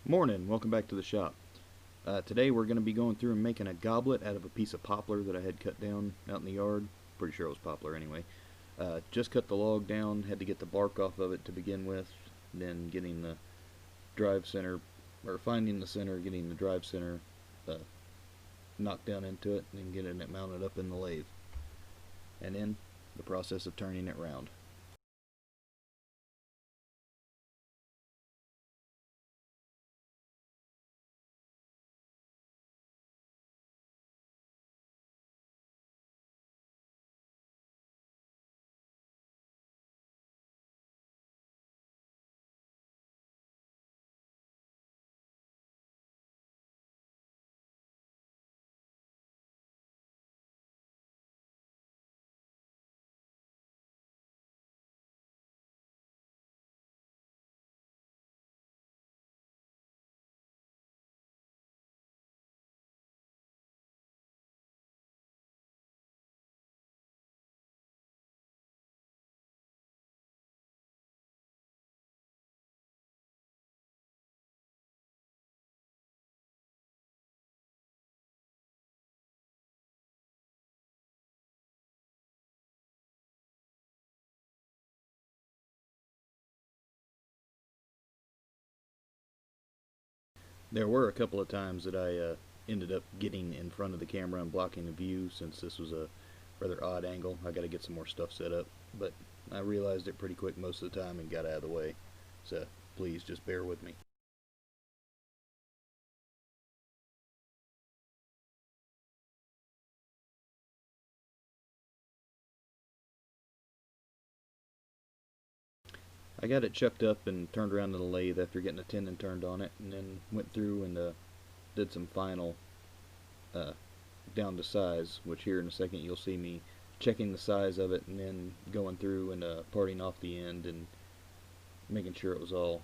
Morning, welcome back to the shop. Today we're going to be going through and making a goblet out of a piece of poplar that I had cut down out in the yard. Pretty sure it was poplar anyway. Just cut the log down, had to get the bark off of it to begin with, then getting the drive center, or finding the center, getting the drive center knocked down into it, and then getting it mounted up in the lathe. And then the process of turning it round. There were a couple of times that I ended up getting in front of the camera and blocking the view since this was a rather odd angle. I got to get some more stuff set up, but I realized it pretty quick most of the time and got out of the way. So please just bear with me. I got it chucked up and turned around to the lathe after getting a tendon turned on it, and then went through and did some final uh, down to size, which here in a second you'll see me checking the size of it and then going through and parting off the end and making sure it was all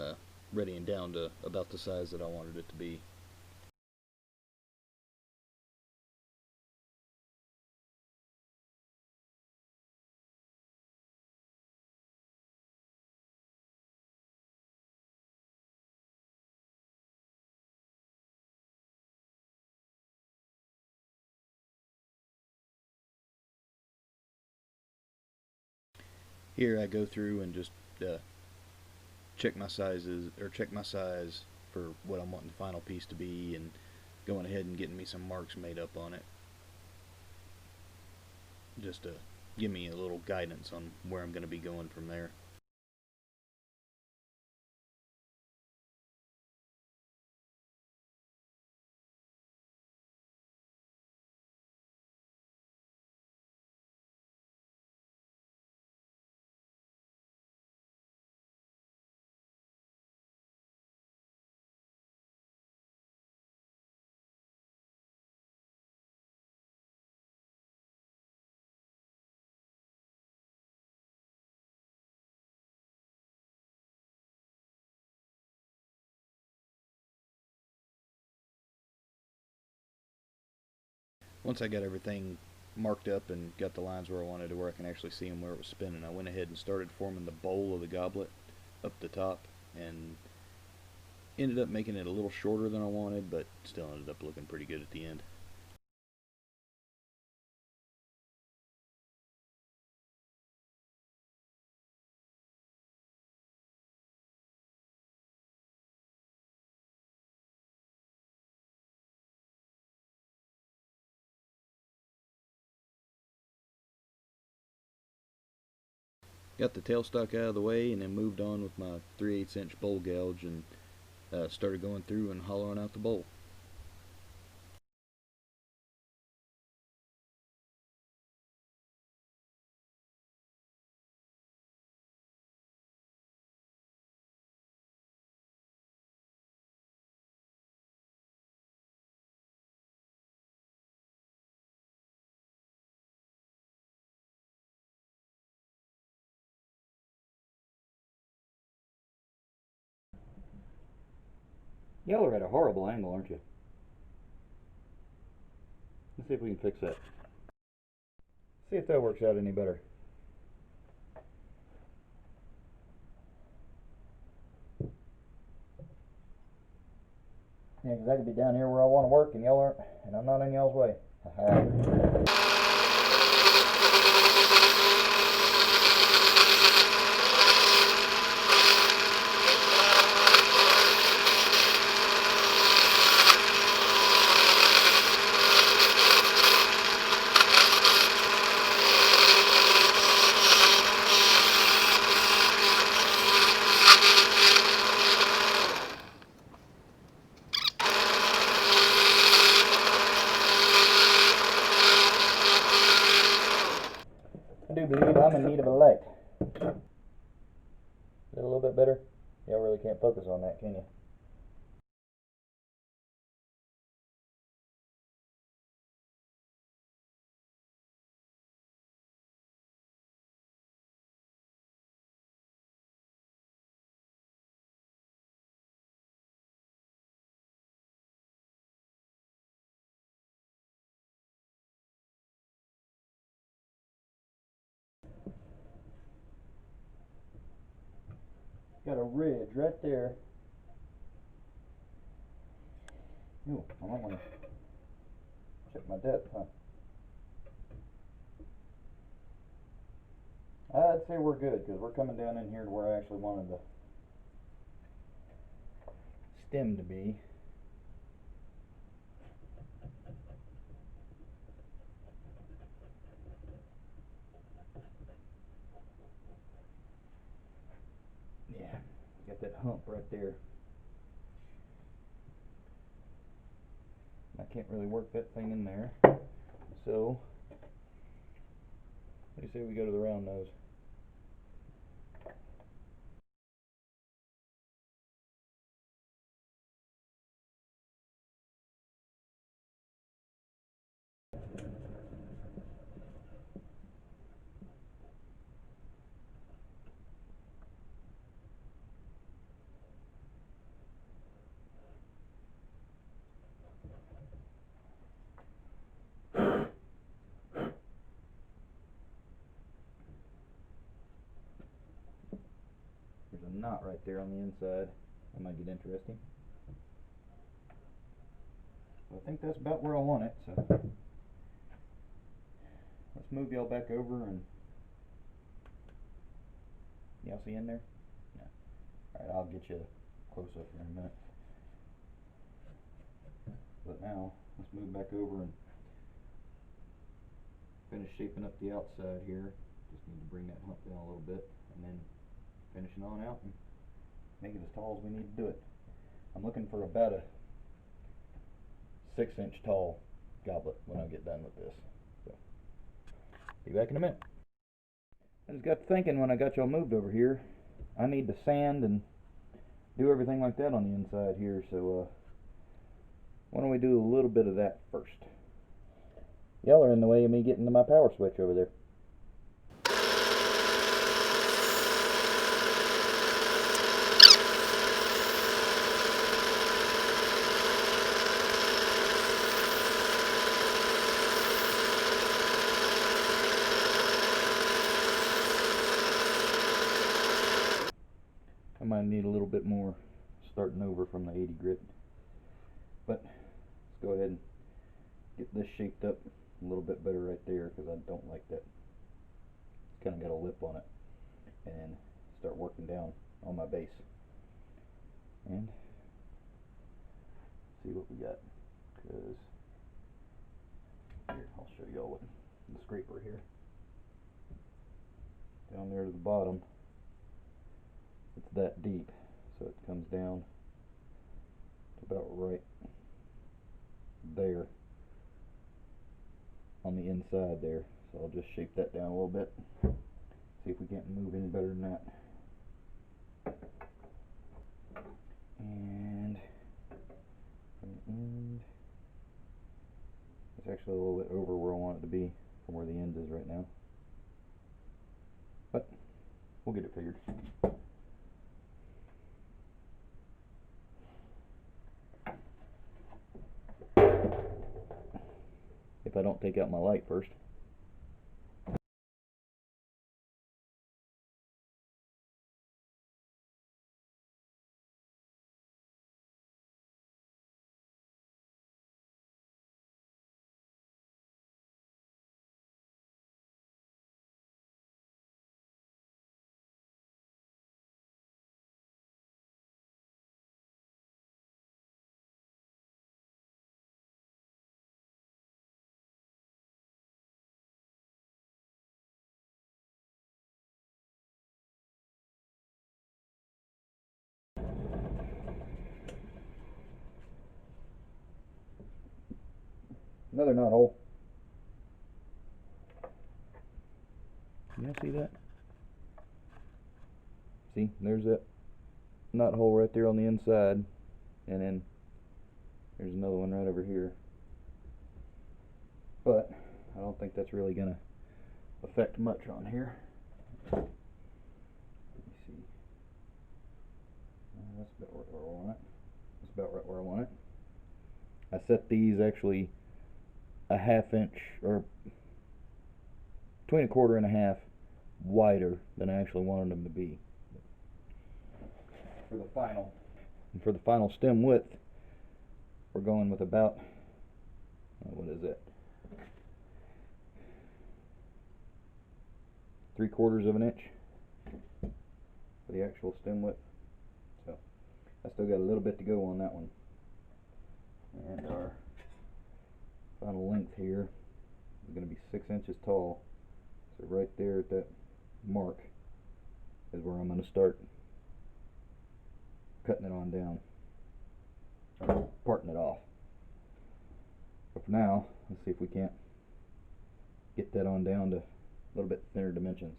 uh, ready and down to about the size that I wanted it to be. Here I go through and just uh, check my sizes, or check my size for what I'm wanting the final piece to be, and going ahead and getting me some marks made up on it, just to give me a little guidance on where I'm going to be going from there. Once I got everything marked up and got the lines where I wanted to, where I can actually see them where it was spinning, I went ahead and started forming the bowl of the goblet up the top, and ended up making it a little shorter than I wanted, but still ended up looking pretty good at the end. Got the tailstock out of the way, and then moved on with my 3/8 inch bowl gouge and started going through and hollowing out the bowl. Y'all are at a horrible angle, aren't you? Let's see if we can fix that. See if that works out any better. Yeah, because I could be down here where I want to work and y'all aren't, and I'm not in y'all's way. I do believe I'm in need of a light. Is it a little bit better? Y'all really can't focus on that, can you? Got a ridge right there. Ooh, I might want to check my depth, huh? I'd say we're good, because we're coming down in here to where I actually wanted the stem to be. Yeah, got that hump right there. I can't really work that thing in there. So, what do you say we go to the round nose? There's a knot right there on the inside. That might get interesting. So I think that's about where I want it, so let's move y'all back over and y'all see in there? No. Alright, I'll get you close up here in a minute. But now, let's move back over and finish shaping up the outside here. Just need to bring that hump down a little bit and then finish it on out and make it as tall as we need to do it. I'm looking for about a 6-inch tall goblet when I get done with this. So, be back in a minute. I just got thinking when I got y'all moved over here, I need to sand and do everything like that on the inside here, so why don't we do a little bit of that first. Y'all are in the way of me getting to my power switch over there. I might need a little bit more starting over from the 80 grit, but let's go ahead and get this shaped up a little bit better right there, because I don't like that. It's kind of got a lip on it, and start working down on my base and see what we got. Because here, I'll show y'all what the scraper here down there to the bottom. It's that deep, so it comes down to about right there on the inside there. So I'll just shape that down a little bit, see if we can't move any better than that. And from the end, it's actually a little bit over where I want it to be from where the end is right now, but we'll get it figured. If I don't take out my light first. Another knot hole. Can you see that? See, there's that knot hole right there on the inside, and then there's another one right over here. But I don't think that's really gonna affect much on here. Let me see. That's about right where I want it. That's about right where I want it. I set these actually a ½ inch, or between a quarter and a half wider than I actually wanted them to be. For the final stem width, we're going with about, what is it? 3/4 of an inch for the actual stem width. So I still got a little bit to go on that one. And our final length here is going to be 6 inches tall. So right there at that mark is where I'm going to start cutting it on down, or parting it off. But for now, let's see if we can't get that on down to a little bit thinner dimensions.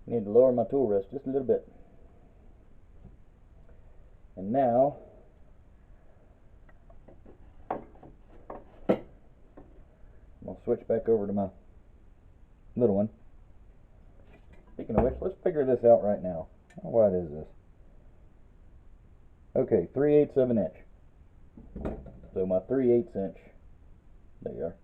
I need to lower my tool rest just a little bit. And now I'll switch back over to my little one. Speaking of which, let's figure this out right now. How wide is this? Okay, 3/8 of an inch. So my 3/8 inch, there you are.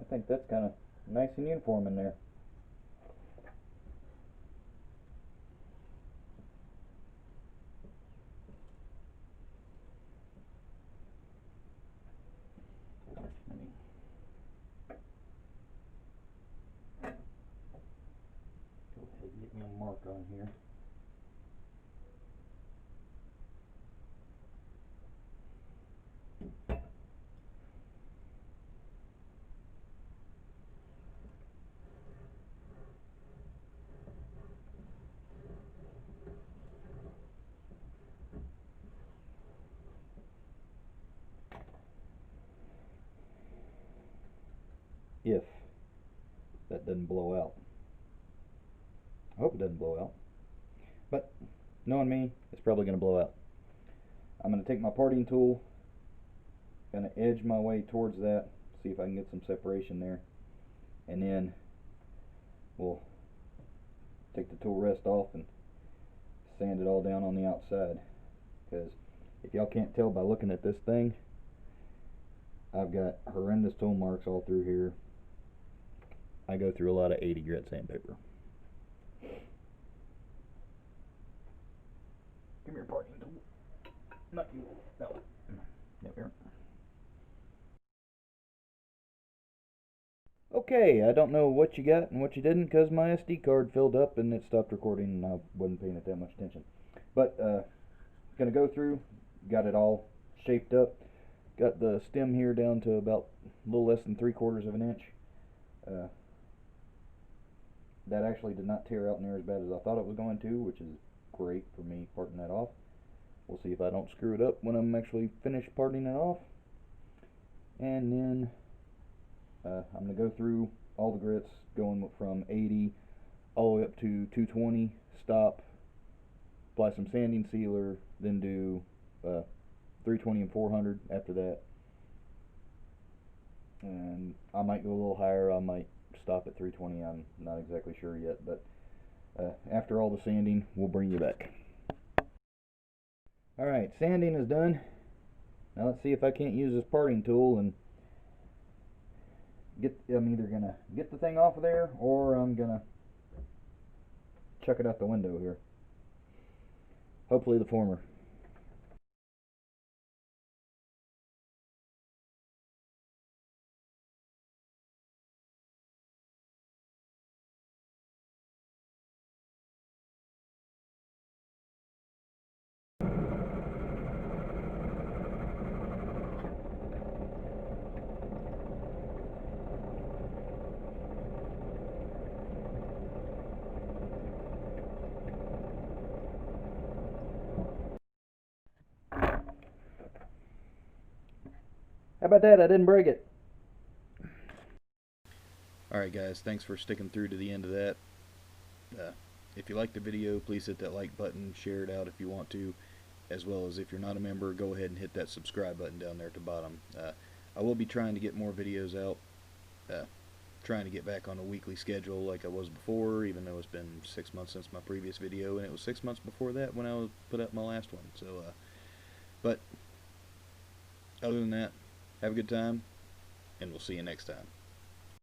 I think that's kind of nice and uniform in there. Go ahead and get me a mark on here. If that doesn't blow out. I hope it doesn't blow out. But knowing me, it's probably going to blow out. I'm going to take my parting tool, going to edge my way towards that, see if I can get some separation there, and then we'll take the tool rest off and sand it all down on the outside. Because if y'all can't tell by looking at this thing, I've got horrendous tool marks all through here. I go through a lot of 80 grit sandpaper. Give me your parting tool. Not you. No. There we are. Okay, I don't know what you got and what you didn't because my SD card filled up and it stopped recording and I wasn't paying it that much attention. But gonna go through, got it all shaped up. Got the stem here down to about a little less than 3/4 of an inch. That actually did not tear out near as bad as I thought it was going to, which is great for me parting that off. We'll see if I don't screw it up when I'm actually finished parting it off. And then I'm going to go through all the grits, going from 80 all the way up to 220, stop, apply some sanding sealer, then do 320 and 400 after that. And I might go a little higher, I might stop at 320, I'm not exactly sure yet, but After all the sanding, we'll bring you back. Alright, sanding is done. Now let's see if I can't use this parting tool and I'm either gonna get the thing off of there, or I'm gonna chuck it out the window here. Hopefully the former. How about that? I didn't break it. Alright guys, thanks for sticking through to the end of that. If you liked the video, please hit that like button, share it out if you want to, as well as if you're not a member, go ahead and hit that subscribe button down there at the bottom. I will be trying to get more videos out, trying to get back on a weekly schedule like I was before, even though it's been 6 months since my previous video, and it was 6 months before that when I put up my last one. So, but other than that, have a good time, and we'll see you next time.